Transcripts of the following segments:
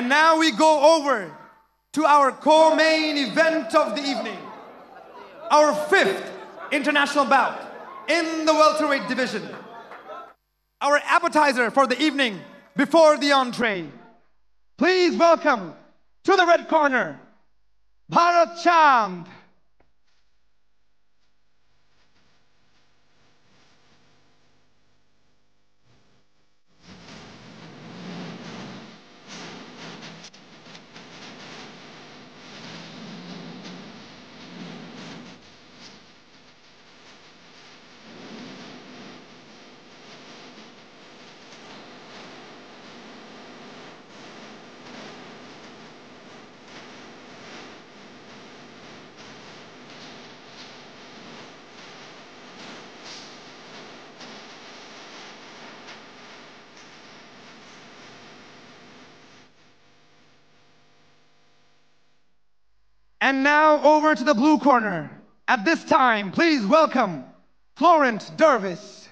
And now we go over to our co-main event of the evening. Our 5th international bout in the welterweight division. Our appetizer for the evening before the entree. Please welcome to the red corner, Bharat Chand. And now over to the blue corner. At this time, please welcome Florent Dervis.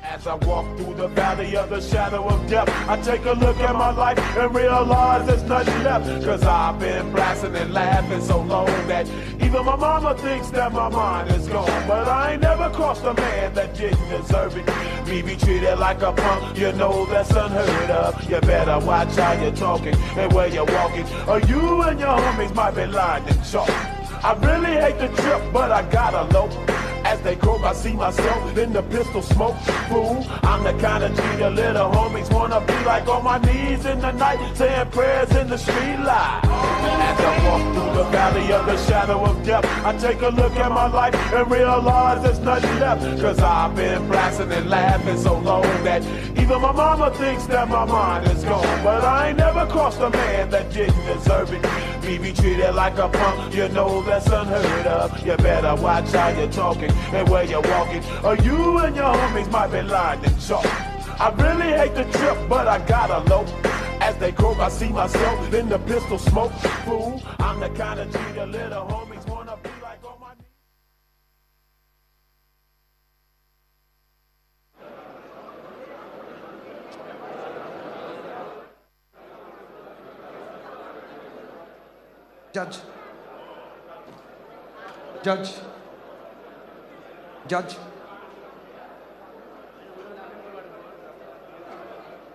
As I walk through the valley of the shadow of death, I take a look at my life and realize there's nothing left. Cause I've been blasting and laughing so long that even my mama thinks that my mind is gone. But I ain't never crossed a man that didn't deserve it. Me be treated like a punk, you know that's unheard of. You better watch how you're talking and where you're walking, or you and your homies might be lying in chalk. I really hate the trip, but I gotta low. As they croak, I see myself in the pistol smoke. Fool, I'm the kind of G the little homies wanna be like, on my knees in the night, saying prayers in the street light. As I walk through the valley of the shadow of death, I take a look at my life and realize there's nothing left. Cause I've been blasting and laughing so long that even my mama thinks that my mind is gone. But I ain't never crossed a man that didn't deserve it. Me be treated like a punk, you know that's unheard of. You better watch how you're talking and where you're walking, or you and your homies might be lying in chalk. I really hate the trip, but I gotta low. As they croak, I see myself in the pistol smoke. Fool, I'm the kind of G the little homies wanna be like, on my knees. Judge.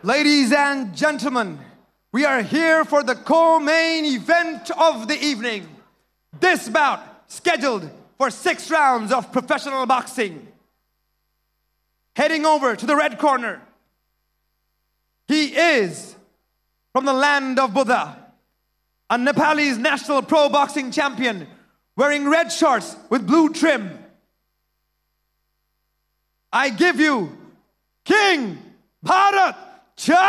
Ladies and gentlemen, we are here for the co-main event of the evening. This bout, scheduled for 6 rounds of professional boxing. Heading over to the red corner, he is from the land of Buddha, a Nepalese national pro boxing champion, wearing red shorts with blue trim. I give you King Bharat Chand!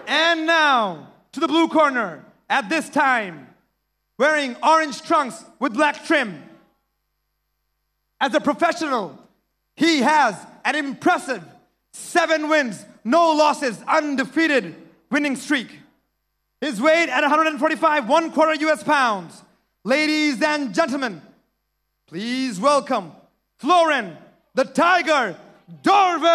And now, to the blue corner, at this time, wearing orange trunks with black trim. As a professional, he has an impressive 7 wins, no losses, undefeated winning streak. His weight at 145 1/4 US pounds. Ladies and gentlemen, please welcome Florent the Tiger Dervis!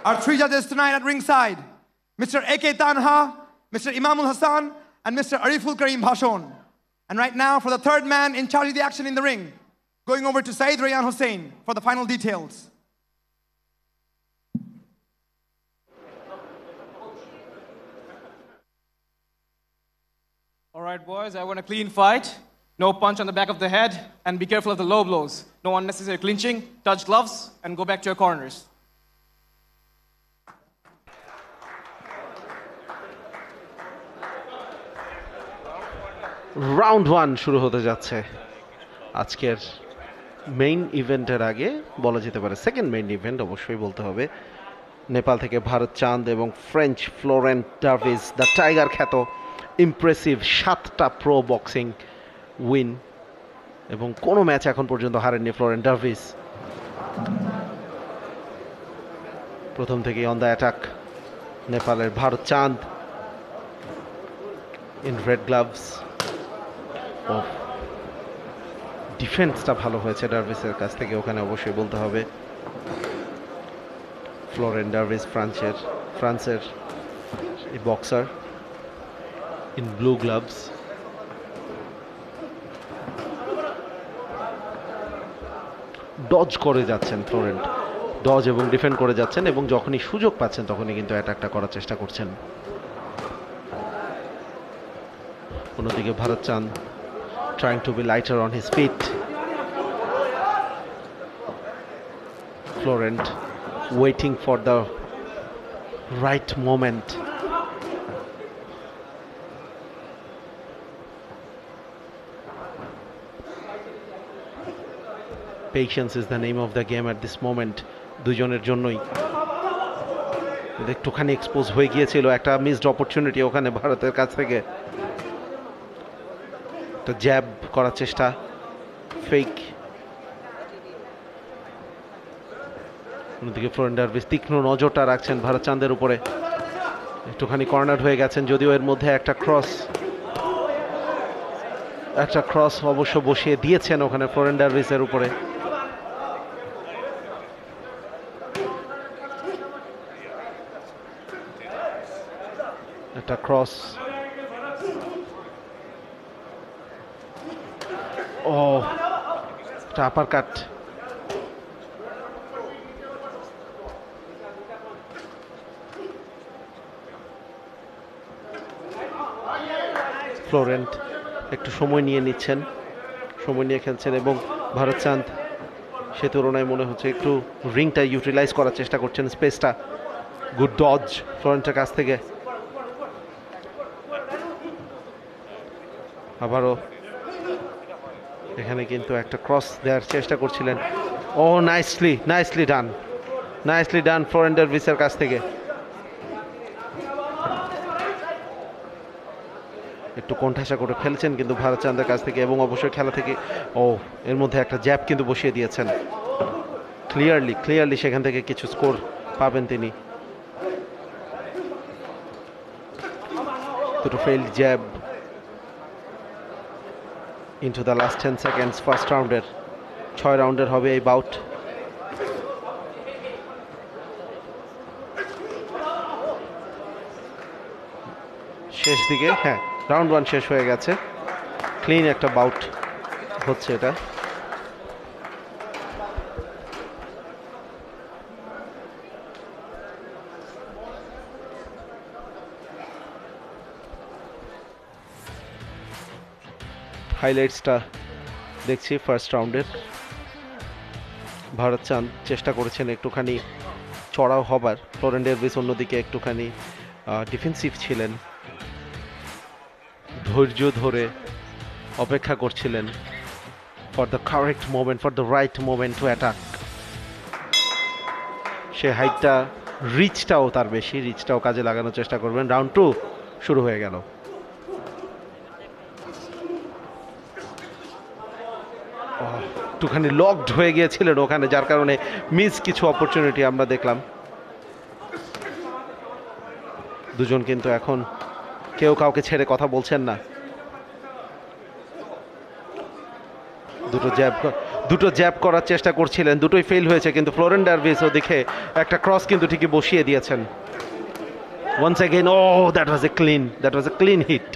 Our 3 judges tonight at ringside, Mr. A.K. Tanha, Mr. Imamul Hassan, and Mr. Ariful Karim Bhashon. And right now, for the 3rd man in charge of the action in the ring, going over to Saeed Rayyan Hussain for the final details. All right, boys, I want a clean fight. No punch on the back of the head, and be careful of the low blows. No unnecessary clinching, touch gloves, and go back to your corners. Round 1 শুরু হতে যাচ্ছে আজকের main ইভেন্টের আগে, বলা যেতে পারে second main event অবশ্যই বলতে হবে। নেপাল থেকে ভারত চাঁদ এবং French Florent Dervis the tiger খ্যাত ইমপ্রেসিভ 7টা প্রো বক্সিং উইন এবং কোনো ম্যাচ এখন পর্যন্ত হারেননি ফ্লোরেন্ট ডার্ভিস। প্রথম থেকেই অন দ্য অ্যাটাক নেপালের ভারত চাঁদ in red gloves of ডিফেন্সটা ভালো হয়েছে ডার্ভিসের কাছ থেকে, ওখানে অবশ্যই বলতে হবে। ফ্লোরেন ডার্ভিস ফ্রান্সের এই boxer in blue gloves. Dodge করে যাচ্ছেন ফ্লোরেন্ট, ডজ এবং ডিফেন্ড করে যাচ্ছেন, এবং যখনই সুযোগ পাচ্ছেন তখনই কিন্তু অ্যাটাকটা করার চেষ্টা করছেন। অন্যদিকে ভারত চাঁদ trying to be lighter on his feet. Florent waiting for the right moment. Patience is the name of the game at this moment. দুজনের জন্যই একটুখানি এক্সপোজ হয়ে গিয়েছিল, একটা মিসড অপরচুনিটি ওখানে ভারতের কাছ থেকে। একটা জ্যাব করার চেষ্টা, ফেক। অন্যদিকে ফ্লোরেন ডার্ভিস তীক্ষ্ণ নজরটা রাখছেন ভারত চাঁদের উপরে। একটুখানি কর্নার হয়ে গেছেন, যদিও এর মধ্যে একটা ক্রস অবশ্য বসিয়ে দিয়েছেন ওখানে ফ্লোরেন ডার্ভিসের উপরে। একটা ক্রস, ও একটা আপার কাট। ফ্লোরেন্ট একটু সময় নিয়ে নিচ্ছেন, সময় নিয়ে খেলছেন, এবং ভারত চাঁদ সে তুলনায় মনে হচ্ছে একটু রিংটা ইউটিলাইজ করার চেষ্টা করছেন, স্পেসটা। গুড ডজ ফ্লোরেন্টের কাছ থেকে। আবারও এখানে কিন্তু একটা ক্রস দেওয়ার চেষ্টা করছিলেন। ও নাইসলি ডান ফ্লোরেন ডার্ভিসের কাছ থেকে। একটু কোণঠাসা করে ফেলছেন কিন্তু ভারত চাঁদের কাছ থেকে, এবং অবশ্যই খেলা থেকে এর মধ্যে একটা জ্যাব কিন্তু বসিয়ে দিয়েছেন। ক্লিয়ারলি সেখান থেকে কিছু স্কোর পাবেন তিনি। দুটো failed jab into the last 10 seconds first রাউন্ডের। 6 রাউন্ডের হবে এই বাউট। শেষ দিকে রাউন্ড 1 শেষ হয়ে গেছে, ক্লিন একটা বাউট হচ্ছে এটা। হাইলাইটসটা দেখছি ফার্স্ট রাউন্ডের। ভারত চাঁদ চেষ্টা করেছেন একটুখানি চড়াও হবার, ফ্লোরেন ডার্ভিস অন্যদিকে একটুখানি ডিফেন্সিভ ছিলেন, ধৈর্য ধরে অপেক্ষা করছিলেন for the correct moment, for the right moment to attack. সে হাইটটা, রিচটাও তার বেশি, রিচটাও কাজে লাগানোর চেষ্টা করবেন। রাউন্ড 2 শুরু হয়ে গেল। একটুখানি লকড হয়ে গিয়েছিলেন ওখানে, যার কারণে মিস কিছু অপরচুনিটি আমরা দেখলাম। দুজন কিন্তু এখন কেউ কাউকে ছেড়ে কথা বলছেন না। দুটো জ্যাব করার চেষ্টা করছিলেন, দুটোই ফেল হয়েছে, কিন্তু ফ্লোরেন ডার্ভিস ওদিকে একটা ক্রস কিন্তু ঠিকই বসিয়ে দিয়েছেন। Once again, that was a clean hit.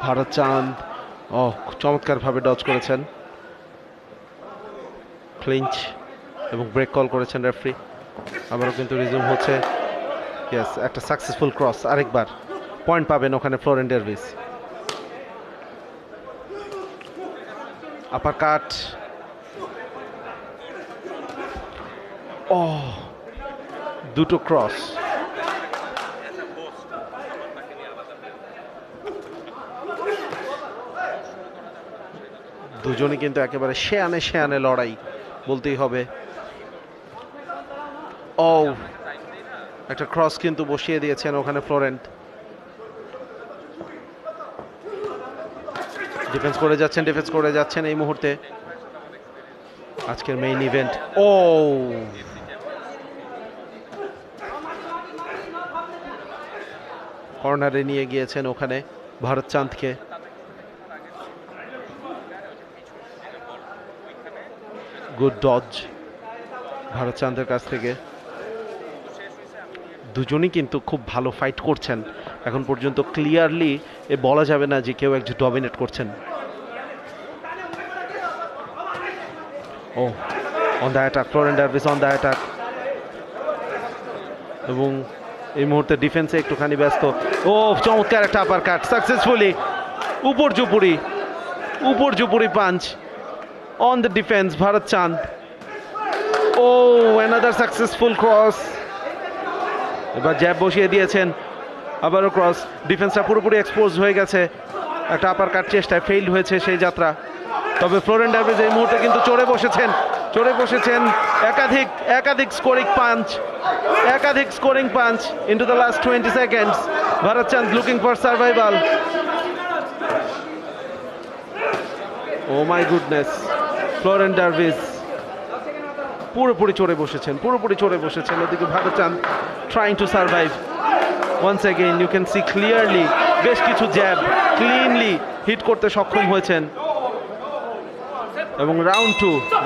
Bharat Chand চমৎকারভাবে ডজ করেছেন, ক্লিঞ্চ এবং ব্রেক কল করেছেন রেফারি। আবারও কিন্তু রিজিউম হচ্ছে। ইয়েস, একটা সাকসেসফুল ক্রস, আরেকবার পয়েন্ট পাবেন ওখানে ফ্লোরেন ডার্ভিস। আপার কাট, দুটো ক্রস। দুজনই কিন্তু একেবারে শেয়ানে লড়াই বলতেই হবে। একটা ক্রস কিন্তু বসিয়ে দিয়েছেন ওখানে ফ্লোরেন্ট। ডিফেন্স করে যাচ্ছেন এই মুহূর্তে আজকের মেইন ইভেন্ট। কর্নারে নিয়ে গিয়েছেন ওখানে ভারত চাঁদকে। গুড ডজ ভারত চাঁদের কাছ থেকে। দুজনই কিন্তু খুব ভালো ফাইট করছেন এখন পর্যন্ত, ক্লিয়ারলি বলা যাবে না যে কেউ একজন ডমিনেট করছেন। ও on the attack, Florent Dervis on the attack, এবং এই মুহূর্তে ডিফেন্সে একটুখানি ব্যস্ত। ও চমৎকার একটা আপার কাট, সাকসেসফুলি উপর punch on the defence Bharat Chand. ও অ্যানাদার সাকসেসফুল ক্রস, এবার জ্যাব বসিয়ে দিয়েছেন, আবারও ক্রস। ডিফেন্সটা পুরোপুরি এক্সপোজ হয়ে গেছে, একটা আপার কাট চেষ্টায় ফেইল হয়েছে সেই যাত্রা। তবে ফ্লোরেন ডার্ভিস এই মুহূর্তে কিন্তু চড়ে বসেছেন একাধিক scoring punch into the last 20 seconds. Bharat Chand looking for survival. Oh my goodness, Florent Dervis পুরোপুরি চড়ে বসেছেন। ওদিকে Bharat Chand trying to survive. Once again you can see clearly বেশ কিছু জ্যাব ক্লিনলি হিট করতে সক্ষম হয়েছেন, এবং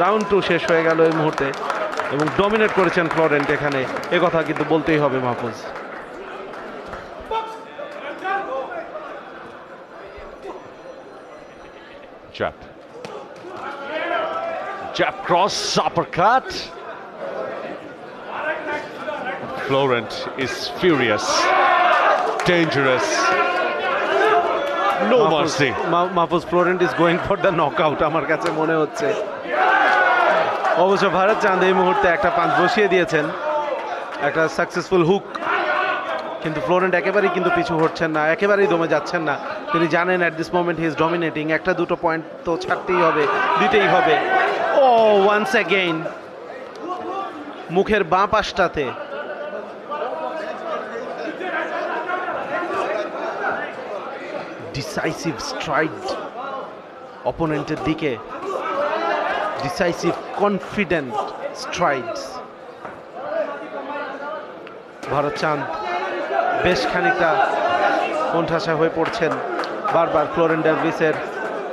রাউন্ড টু শেষ হয়ে গেল এই মুহূর্তে, এবং ডমিনেট করেছেন ফ্লোরেন্ট এখানে, এ কথা কিন্তু বলতেই হবে Mahfuz. Jab cross, uppercut. Florent is furious, dangerous. No mercy. Mahfuz, Florent is going for the knockout আমার কাছে মনে হচ্ছে। অবশ্য ভারত চাঁদ এই মুহূর্তে একটা পাঞ্চ বসিয়ে দিয়েছেন, একটা সাকসেসফুল হুক, কিন্তু ফ্লোরেন্ট একেবারেই কিন্তু পিছু হটছেন না, একেবারেই দমে যাচ্ছেন না। তিনি জানেন at this moment he is dominating, একটা দুটো পয়েন্ট তো ছাড়তেই হবে, দিতেই হবে। ও ওয়ান্স অ্যাগেইন মুখের বাঁ পাশটাতে ডিসাইসিভ স্ট্রাইড অপোনেন্টের দিকে, ডিসাইসিভ কনফিডেন্ট স্ট্রাইডস। ভারত চাঁদ বেশ খানিকটা কোণঠাসা হয়ে পড়ছেন বারবার ফ্লোরেন ডার্ভিসের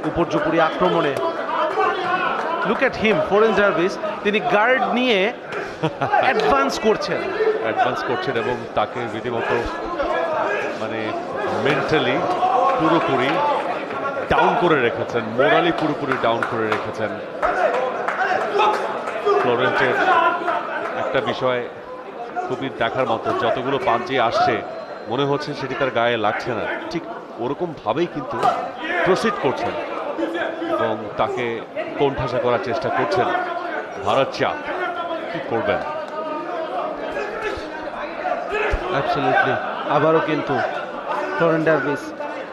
উপর্যুপরি আক্রমণে। লুক অ্যাট হিম, ফ্লোরেন ডার্ভিস, তিনি গার্ড নিয়ে অ্যাডভান্স করছেন এবং তাকে রীতিমতো মানে মেন্টালি পুরোপুরি ডাউন করে রেখেছেন, মোরালি পুরোপুরি ডাউন করে রেখেছেন। ফ্লোরেন্টের একটা বিষয় খুবই দেখার মতো, যতগুলো পাঞ্চি আসছে মনে হচ্ছে সেটি তার গায়ে লাগছে না, ঠিক ওরকম ভাবেই কিন্তু প্রসিড করছেন এবং তাকে কোণঠাসা করার চেষ্টা করছেন ভারত চাঁদ। কি করবেন? অ্যাবসলিউটলি। আবারও কিন্তু ফ্লোরেন ডার্ভিস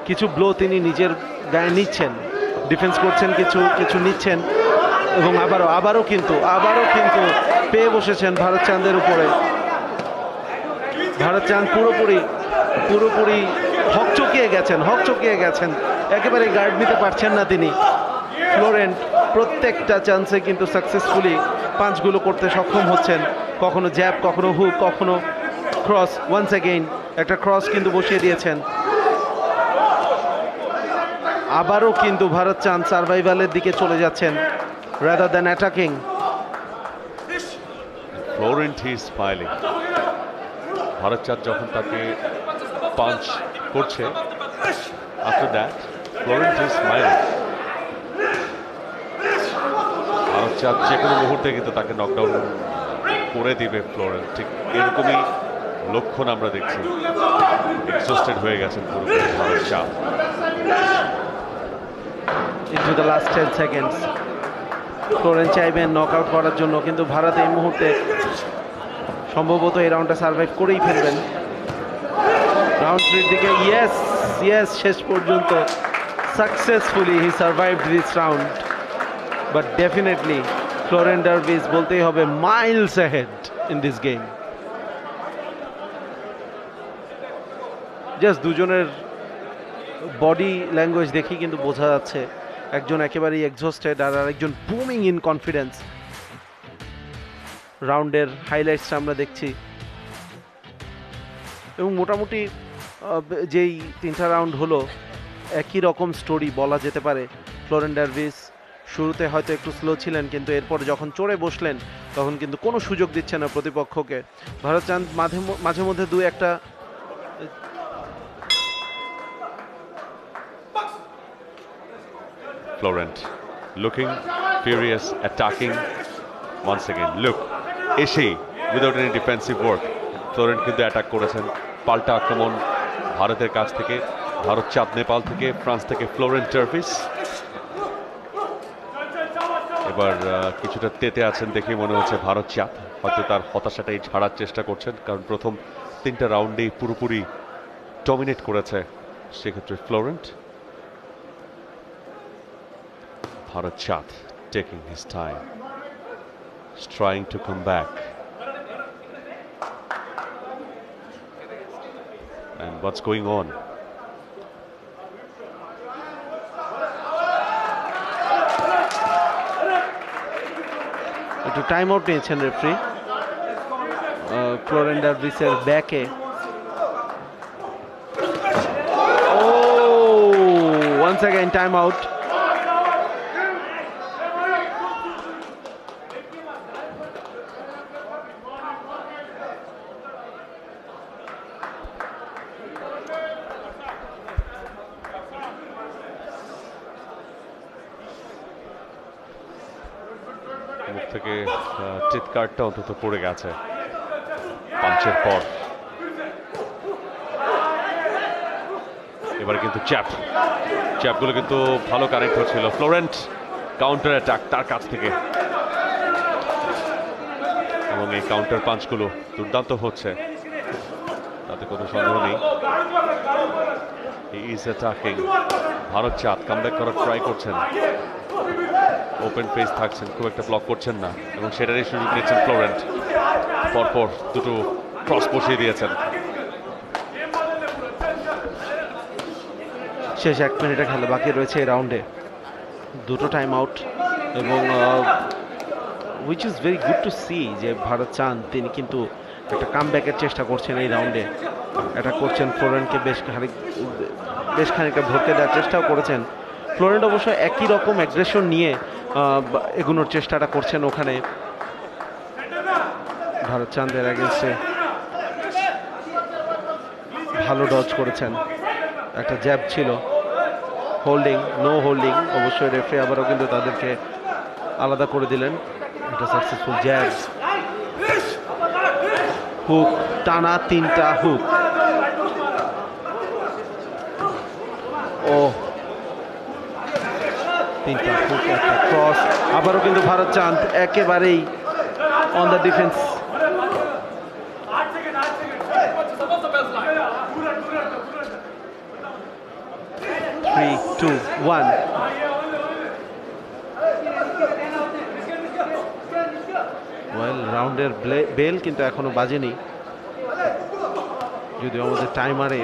কিছু ব্লো তিনি নিজের গায়ে নিচ্ছেন, ডিফেন্স করছেন, কিছু নিচ্ছেন, এবং আবারও কিন্তু পেয়ে বসেছেন ভারত চাঁদের উপরে। ভারত চাঁদ পুরোপুরি হকচকিয়ে গেছেন, একেবারে গার্ড নিতে পারছেন না তিনি। ফ্লোরেন্ট প্রত্যেকটা চান্সে কিন্তু সাকসেসফুলি পাঞ্চগুলো করতে সক্ষম হচ্ছেন, কখনো জ্যাব, কখনো হুক, কখনো ক্রস। ওয়ান্স অ্যাগেইন একটা ক্রস কিন্তু বসিয়ে দিয়েছেন। আবারও কিন্তু ভারত চাঁদ সার্ভাইভালের দিকে চলে যাচ্ছেন rather than attacking. Florent he is smiling. Bharat চাঁদ যখন তাকে পাঞ্চ করছে, after that Florent he is smiling. Bharat চাঁদ যে কোনো মুহূর্তে কিন্তু তাকে নকডাউন করে দিবে ফ্লোরেন্ট, ঠিক এরকমই লক্ষণ আমরা দেখছি। এক্সস্টেড হয়ে গেছেন পুরোপুরি ভারত চাঁদ। into the last 10 seconds Florent চাইবেন নকআউট করার জন্য, কিন্তু ভারত এই মুহূর্তে সম্ভবত এই রাউন্ডটা সার্ভাইভ করেই ফেলবেন। রাউন্ড 3 দিকে ইয়েস শেষ পর্যন্ত successfully he survived this round, but definitely Florent Dervis বলতেই হবে miles ahead in this game. Just দুজনের বডি ল্যাঙ্গুয়েজ দেখি কিন্তু বোঝা যাচ্ছে একজন একেবারেই এক্সহস্টেড আর আরেকজন বুমিং ইন কনফিডেন্স। রাউন্ডের হাইলাইটস আমরা দেখছি এবং মোটামুটি যেই 3টা রাউন্ড হলো একই রকম স্টোরি বলা যেতে পারে। ফ্লোরেন ডার্ভিস শুরুতে হয়তো একটু স্লো ছিলেন, কিন্তু এরপর যখন চড়ে বসলেন তখন কিন্তু কোনো সুযোগ দিচ্ছে না প্রতিপক্ষকে। ভারত চাঁদ মাঝে মধ্যে দু একটা Florent looking furious, attacking once again. Look, এসেই without any defensive work Florent কিন্তু অ্যাটাক করেছেন। পাল্টা আক্রমণ ভারতের কাছ থেকে, ভারত চাঁদ নেপাল থেকে, ফ্রান্স থেকে ফ্লোরেন্ট ডার্ভিস। এবার কিছুটা তেতে আছেন দেখে মনে হচ্ছে ভারত চাঁদ, হয়তো তার হতাশাটাই ছাড়ার চেষ্টা করছেন, কারণ প্রথম 3টা রাউন্ডেই পুরোপুরি ডমিনেট করেছে সেক্ষেত্রে Florent. Bharat Chand taking his time, trying to come back. And what's going on? একটু টাইম আউট নিয়েছেন রেফারি ফ্লোরেন ডার্ভিসের ব্যাকে। ও ওয়ান্স অ্যাগেইন টাইম আউট। মুখ থেকে চিৎকারটা অন্তত পড়ে গেছে পাঞ্চের পর। এবার কিন্তু চ্যাপগুলো কিন্তু ভালো কানেক্ট হচ্ছিল। ফ্লোরেন্ট কাউন্টার অ্যাটাক তার কাছ থেকে, এবং এই কাউন্টার পাঞ্চগুলো দুর্দান্ত হচ্ছে, তাতে কোনো সন্দেহ নেই। He is attacking. ভারত চাঁদ কামব্যাক করার ট্রাই করছেন, ওপেন ফেস থাকছেন, খুব একটা ব্লক করছেন না, এবং সেটারই সুযোগ নিয়েছেন ফ্লোরেন্ট। পরপর দুটো ক্রস বসিয়ে দিয়েছেন। শেষ 1 মিনিটে খেলা বাকি রয়েছে এই রাউন্ডে, দুটো টাইম আউট, এবং which is very good to see যে ভারত চাঁদ তিনি কিন্তু একটা কামব্যাকের চেষ্টা করছেন এই রাউন্ডে। এটা করছেন ফ্লোরেন্টকে বেশ খানিকটা ভরতে দেওয়ার চেষ্টাও করেছেন। ফ্লোরেন্ট অবশ্য একই রকম অ্যাগ্রেশন নিয়ে এগোনোর চেষ্টাটা করছেন ওখানে ভারত চাঁদের অ্যাগেন্স্টে। ভালো ডজ করেছেন, একটা জ্যাব ছিল, হোল্ডিং নো হোল্ডিং, অবশ্যই রেফারি আবারও কিন্তু তাদেরকে আলাদা করে দিলেন। এটা সাকসেসফুল জ্যাব, হুক, টানা 3টা হুক। ও 3টা হুক, একটা ক্রস, আবারও কিন্তু ভারত চাঁদ একেবারেই অন দ্য ডিফেন্স। 3, 2, 1। রাউন্ডের বেল কিন্তু এখনো বাজেনি, যদিও আমাদের টাইমারে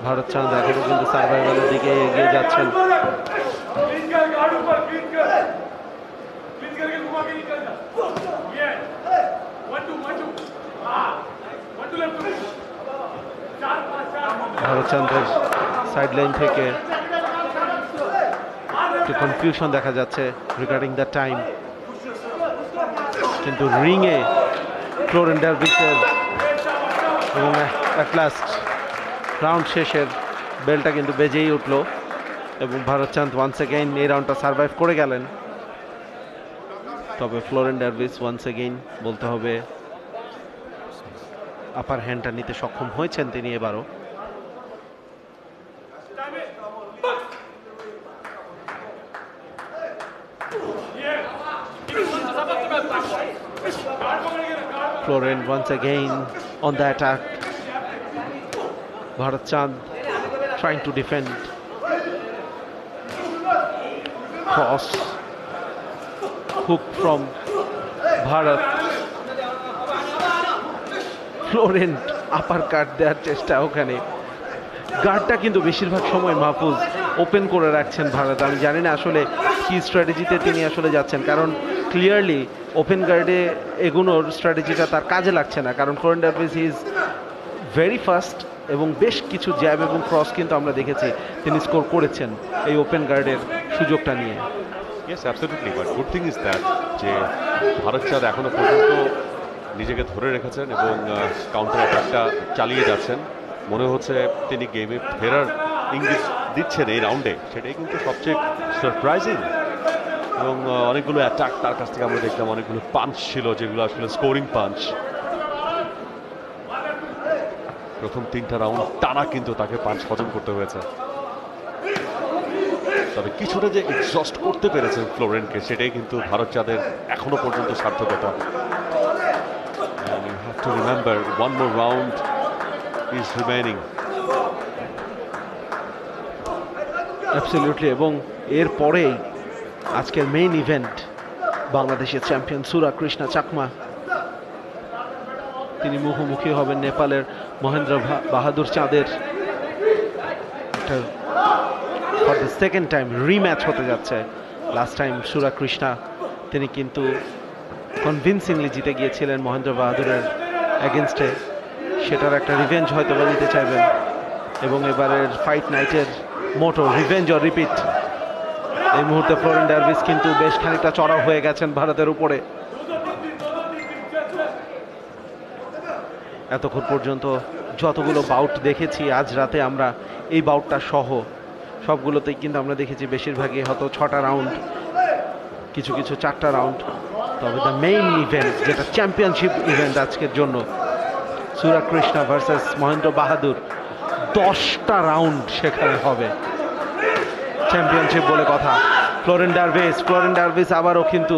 ভারত চাঁদ এখনো কিন্তু সার্ভাইভালের দিকে এগিয়ে যাচ্ছেন। ভারত চাঁদের সাইড লাইন থেকে একটু কনফিউশন দেখা যাচ্ছে রিগার্ডিং দ্য টাইম, কিন্তু রিংয়ে ফ্লোরেন ডার্ভিসের এবং অ্যাট লাস্ট রাউন্ড শেষের বেলটা কিন্তু বেজেই উঠল, এবং ভারত চাঁদ ওয়ান্স এগেইন এই রাউন্ডটা সার্ভাইভ করে গেলেন। তবে ফ্লোরেন ডার্ভিস ওয়ান্স এগেইন বলতে হবে আপার হ্যান্ডটা নিতে সক্ষম হয়েছেন তিনি এবারও। Florent once again on the attack. Bharat Chand trying to defend. Cross. Hook from Bharat. Florent uppercut দেওয়ার চেষ্টা ওখানে। গার্ডটা কিন্তু বেশিরভাগ সময় মাহফুজ ওপেন করে রাখছেন ভারত। আমি জানি না আসলে কি স্ট্র্যাটেজিতে তিনি আসলে যাচ্ছেন, কারণ ক্লিয়ারলি ওপেন গার্ডে এগোনোর স্ট্র্যাটেজিটা তার কাজে লাগছে না, কারণ ফ্লোরেন ডারভিস ইজ ভেরি ফাস্ট এবং বেশ কিছু জ্যাব এবং ক্রস কিন্তু আমরা দেখেছি তিনি স্কোর করেছেন এই ওপেন গার্ডের সুযোগটা নিয়ে। Yes absolutely, but good thing is that যে ভারত চাঁদ এখনো পর্যন্ত নিজেকে ধরে রেখেছেন এবং কাউন্টার অ্যাটাকটা চালিয়ে যাচ্ছেন। মনে হচ্ছে তিনি গেমে ফেরার ইঙ্গিত দিচ্ছেন এই রাউন্ডে, সেটাই কিন্তু সবচেয়ে সারপ্রাইজিং। এবং অনেকগুলো অ্যাটাক তার কাছ থেকে আমরা দেখলাম, অনেকগুলো পাঞ্চ ছিল যেগুলো আসলে স্কোরিং পাঞ্চ। প্রথম 3টা রাউন্ড টানা কিন্তু তাকে পাঞ্চ হজম করতে হয়েছে, তবে কিছুটা যে এক্সস্ট করতে পেরেছেন ফ্লোরেনকে সেটাই কিন্তু ভারত চাঁদের এখনো পর্যন্ত সার্থকতা। You have to remember one more round is remaining. Absolutely, এবং এরপরেই আজকের মেইন ইভেন্ট বাংলাদেশের চ্যাম্পিয়ন সুরা কৃষ্ণা চাকমা, তিনি মুখোমুখি হবেন নেপালের মহেন্দ্র বাহাদুর চাঁদের। For the second time rematch হতে যাচ্ছে। লাস্ট টাইম সুরা কৃষ্ণা তিনি কিন্তু কনভিনসিংলি জিতে গিয়েছিলেন মহেন্দ্র বাহাদুরের এগেনস্টে, সেটার একটা রিভেঞ্জ হয়তো বা নিতে চাইবেন। এবং এবারের ফাইট নাইটের মোটো রিভেঞ্জ অর রিপিট। এই মুহূর্তে ফ্লোরেন ডারভিস কিন্তু বেশ খানিকটা চড়াও হয়ে গেছেন ভারতের উপরে। এতক্ষণ পর্যন্ত যতগুলো বাউট দেখেছি আজ রাতে আমরা এই বাউটটা সহ সবগুলোতেই কিন্তু আমরা দেখেছি বেশিরভাগই হয়তো 6টা রাউন্ড, কিছু কিছু 4টা রাউন্ড। তবে দ্য মেইন ইভেন্ট যেটা চ্যাম্পিয়নশিপ ইভেন্ট আজকের জন্য, সুরা কৃষ্ণা ভার্সেস মহেন্দ্র বাহাদুর, 10টা রাউন্ড সেখানে হবে। চ্যাম্পিয়নশিপ বলে কথা। ফ্লোরেন ডারভিস আবারও কিন্তু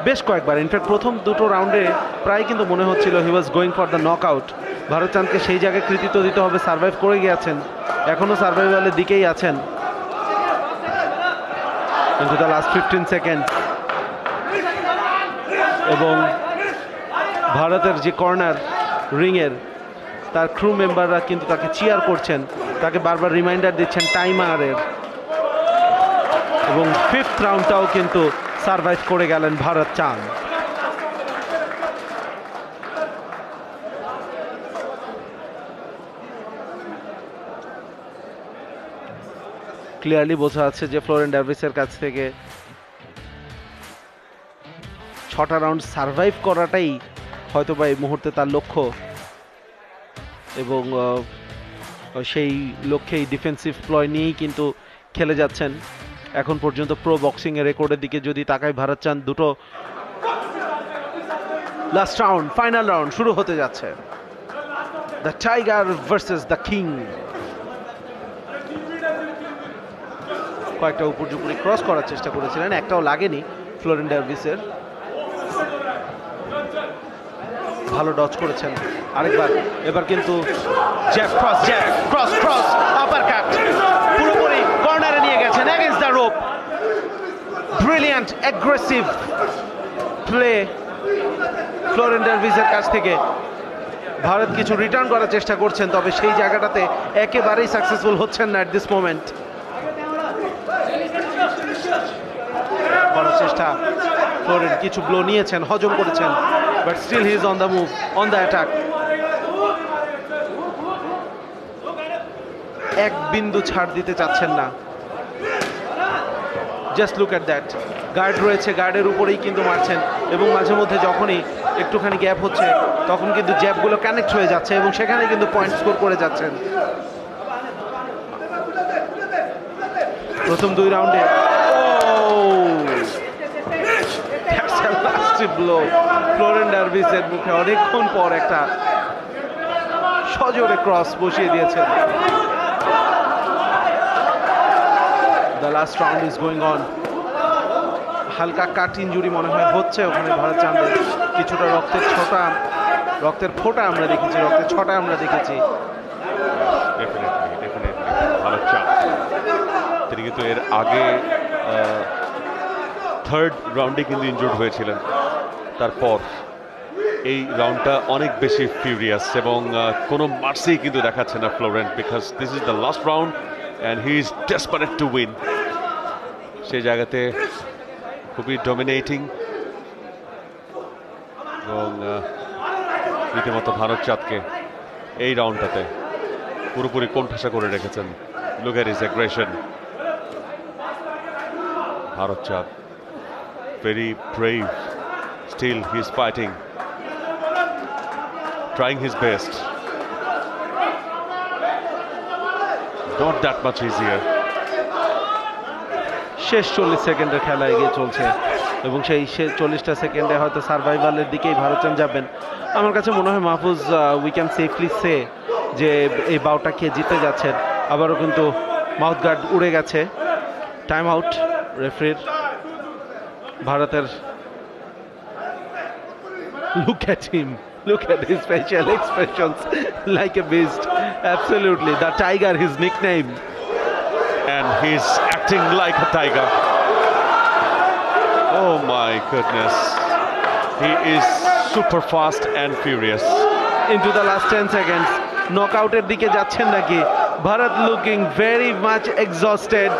বেশ কয়েকবার, ইনফ্যাক্ট প্রথম 2টো রাউন্ডে প্রায় কিন্তু মনে হচ্ছিল he was going for the knock out. Bharat চাঁদকে সেই জায়গায় কৃতিত্ব দিতে হবে, সার্ভাইভ করে গিয়েছেন, এখনও সার্ভাইভালের দিকেই আছেন। কিন্তু দ্য লাস্ট 15 সেকেন্ড, এবং ভারতের যে কর্নার রিংয়ের তার ক্রু মেম্বাররা কিন্তু তাকে চিয়ার করছেন, তাকে বারবার রিমাইন্ডার দিচ্ছেন টাইমারের। এবং 5th রাউন্ডটাও কিন্তু সার্ভাইভ করে গেলেন ভারত চাঁদ। ক্লিয়ারলি বোঝা যাচ্ছে যে ফ্লোরেন ডারভিসের কাছ থেকে 6টা রাউন্ড সার্ভাইভ করাটাই হয়তোবা এই মুহূর্তে তার লক্ষ্য, এবং সেই লক্ষ্যেই ডিফেন্সিভ প্লয় নিয়েই কিন্তু খেলে যাচ্ছেন এখন পর্যন্ত। প্রো বক্সিং এর রেকর্ডের দিকে যদি তাকাই ভারত চাঁদ, 2টো লাস্ট রাউন্ড, ফাইনাল রাউন্ড শুরু হতে যাচ্ছে। The tiger versus the king. কয়েকটা উপর্যুপুরি ক্রস করার চেষ্টা করেছিলেন, একটাও লাগেনি ফ্লোরেন ডারভিসের। ভালো ডজ করেছেন আরেকবার, এবার কিন্তু জ্যাব ক্রস আপারকাট পুরোপুরি কর্নারে নিয়ে গেছেন against the rope. Brilliant aggressive play Florent ডারভিসের কাছ থেকে। ভারত কিছু রিটার্ন করার চেষ্টা করছেন, তবে সেই জায়গাটাতে একেবারেই সাকসেসফুল হচ্ছেন না এট দিস মোমেন্ট। করার চেষ্টা ফ্লোরেন, কিছু ব্লো নিয়েছেন, হজম করেছেন, but still he is on the move, on the attack. এক বিন্দু ছাড় দিতে চাচ্ছেন না। Just look at that, guard রয়েছে, গার্ডের উপরেই কিন্তু মারছেন, এবং মাঝে মধ্যে যখনই একটুখানি গ্যাপ হচ্ছে তখন কিন্তু জ্যাবগুলো কানেক্ট হয়ে যাচ্ছে এবং সেখানে কিন্তু পয়েন্ট স্কোর করে যাচ্ছেন। প্রথম 2 রাউন্ডে ফ্লোরেন ডারভিসের মুখে অনেকক্ষণ পর একটা সজোরে ক্রস বসিয়ে দিয়েছেন। The last round is going on. হালকা কাট ইঞ্জুরি মনে হয় হচ্ছে ওখানে ভারত চাঁদের, কিছুটা রক্তের ফোঁটা আমরা দেখেছি, রক্তের ছটা আমরা দেখেছি। ভারত চাঁদ তিনি কিন্তু এর আগে 3rd রাউন্ডে কিন্তু ইনজুর্ড হয়েছিলেন, তারপর এই রাউন্ডটা অনেক বেশি ফিউরিয়াস এবং কোনো মার্সি কিন্তু দেখাচ্ছে না Florent, because this is the last round and he is desperate to win. সেই জায়গাতে খুবই ডমিনেটিং এবং রীতিমতো ভারত চাঁদকে এই রাউন্ডটাতে পুরোপুরি কোণঠাসা করে রেখেছেন। Look at his aggression. Bharat চাঁদ very brave, still he's fighting, trying his best. Not that much easier. শেষ 40 সেকেন্ডের খেলা এগিয়ে চলছে এবং সেই 40টা সেকেন্ডে হয়তো সার্ভাইভালের দিকেই ভারতচাঁদ যাবেন। আমার কাছে মনে হয় মাহফুজ উই ক্যান সেফলি সে যে এই বাউটা কে জিতে যাচ্ছেন। আবারও কিন্তু মাউথ গার্ড উড়ে গেছে। টাইম আউট রেফারির। ভারতের look at him, look at his facial expressions like a beast. Absolutely, the tiger, his nickname, And he's acting like a tiger. Oh my goodness. He is super fast and furious. into the last 10 seconds. Knockouter দিকে যাচ্ছেন নাকি? Bharat looking very much exhausted,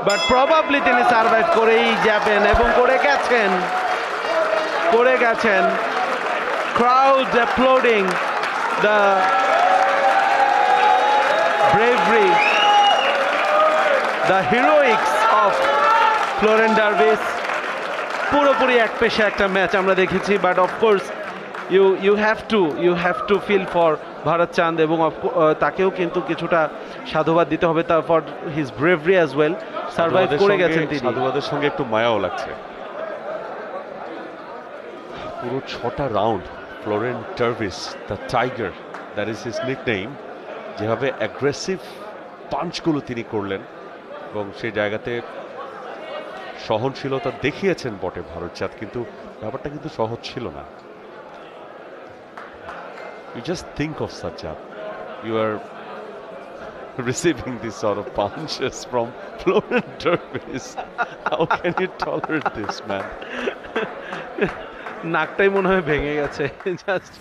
but probably তিনি survive করেই যাবেন এবং করে গেছেন। Crowds applauding the bravery, the heroics of Florent Darvis. পুরোপুরি এক পেশা একটা ম্যাচ আমরা দেখেছি, but of course you have to feel for Bharat চাঁদ এবং তাকেও কিন্তু কিছুটা সাধুবাদ দিতে হবে for his bravery as well. Survive করে গেছেন তিনি। সাধুবাদের সঙ্গে একটু মায়াও লাগছে। পুরো 6টা round Florent Dervis the tiger, that is his nickname, যেভাবে অ্যাগ্রেসিভ পাঞ্চগুলো তিনি করলেন এবং সেই জায়গাতে সহনশীলতা দেখিয়েছেন বটে ভারত চাঁদ, কিন্তু ব্যাপারটা কিন্তু সহজ ছিল না। You just think of Sajjad, you are receiving these sort of punches from Florent Darvis. How can you tolerate this, man? নাকটাই মনে হয় ভেঙে গেছে। জাস্ট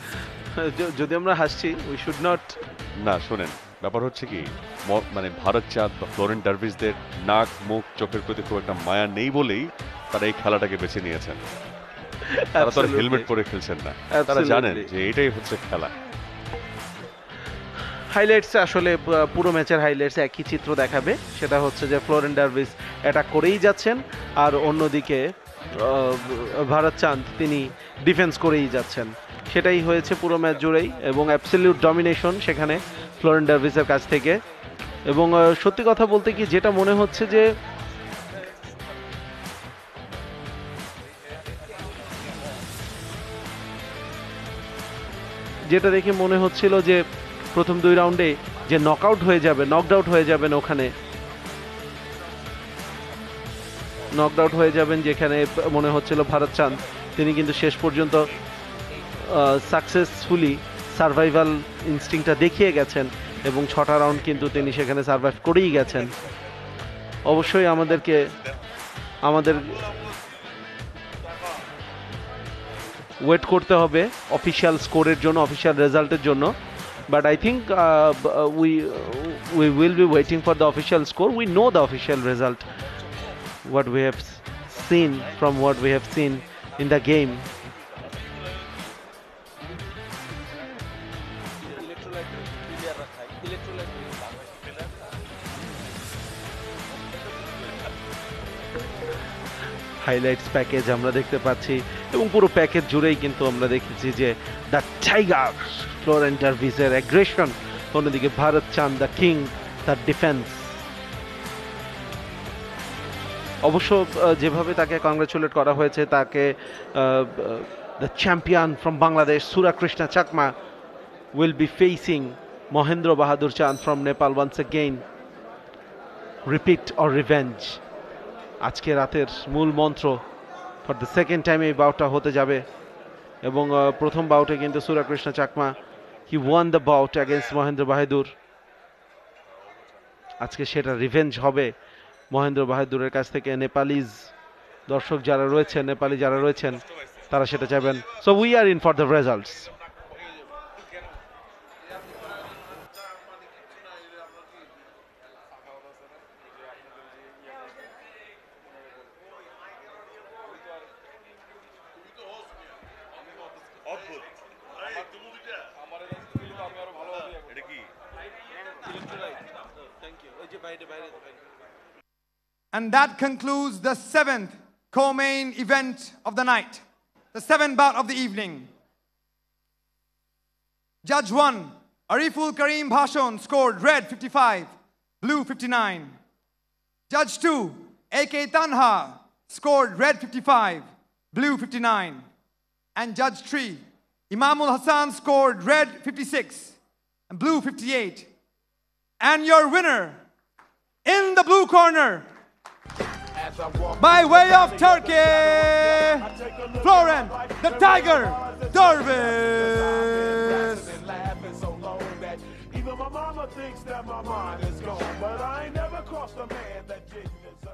যদি আমরা হাসছি, উই শুড নট। না শোনেন, ব্যাপার হচ্ছে কি, মানে ভারত চাঁদ বা ফ্লোরেন্ট ডার্ভিসদের নাক মুখ চোখের প্রতি খুব একটা মায়া নেই বলেই তারা এই খেলাটাকে বেছে নিয়েছেন। তারা তো হেলমেট পরে খেলছেন না, তারা জানেন যে এটাই হচ্ছে খেলা। হাইলাইটস আসলে পুরো ম্যাচের হাইলাইটস একই চিত্র দেখাবে, সেটা হচ্ছে যে ফ্লোরেন্ট ডার্ভিস অ্যাটাক করেই যাচ্ছেন আর অন্যদিকে ভারত চাঁদ তিনি ডিফেন্স করেই যাচ্ছেন। সেটাই হয়েছে পুরো ম্যাচ জুড়েই এবং অ্যাবসলিউট ডমিনেশন সেখানে ফ্লোরেন্ট ডার্ভিসের কাছ থেকে। এবং সত্যি কথা বলতে কি, যেটা মনে হচ্ছে যে যেটা দেখে মনে হচ্ছিল যে প্রথম 2 রাউন্ডে যে নকআউট হয়ে যাবেন ওখানে নকআউট হয়ে যাবেন, যেখানে মনে হচ্ছিল ভারত চাঁদ তিনি কিন্তু শেষ পর্যন্ত সাকসেসফুলি সার্ভাইভাল ইনস্টিংটা দেখিয়ে গেছেন এবং 6টা রাউন্ড কিন্তু তিনি সেখানে সার্ভাইভ করেই গেছেন। অবশ্যই আমাদের ওয়েট করতে হবে অফিসিয়াল স্কোরের জন্য, অফিসিয়াল রেজাল্টের জন্য। But I think we will be waiting for the official score. We know the official result. What we have seen in the game. Highlights package আমরা দেখতে পাচ্ছি এবং পুরো প্যাকেজ জুড়েই কিন্তু আমরা দেখেছি যে দ্য টাইগার ফ্লোরেন্ট ডার্ভিসের অ্যাগ্রেশন, অন্যদিকে ভারত চাঁদ দ্য কিং, দ্য ডিফেন্স। অবশ্য যেভাবে তাকে কংগ্রেচুলেট করা হয়েছে, তাকে the champion from Bangladesh Sura Krishna Chakma will be facing Mahendra Bahadur Chand from Nepal once again. Repeat or revenge আজকে রাতের মূল মন্ত্র। ফর দ্য সেকেন্ড টাইম এই বাউটটা হতে যাবে এবং প্রথম বাউটে কিন্তু Sura Krishna Chakma he won the bout against Mahendra Bahadur. আজকে সেটা রিভেঞ্জ হবে মহেন্দ্র বাহাদুরের কাছ থেকে। নেপালিজ দর্শক যারা রয়েছেন তারা সেটা চাইবেন। So we are in for the results. And that concludes the 7th co-main event of the night, the 7th bout of the evening. Judge 1, Ariful Karim Bhashon, scored red 55, blue 59. Judge 2, AK Tanha, scored red 55, blue 59. And Judge 3, Imamul Hassan, scored red 56 and blue 58. And your winner in the blue corner, by way of Turkey, Florent the Tiger Dervis. Even my mama thinks that my mind is gone, but I ain't never crossed a man that didn't deserve.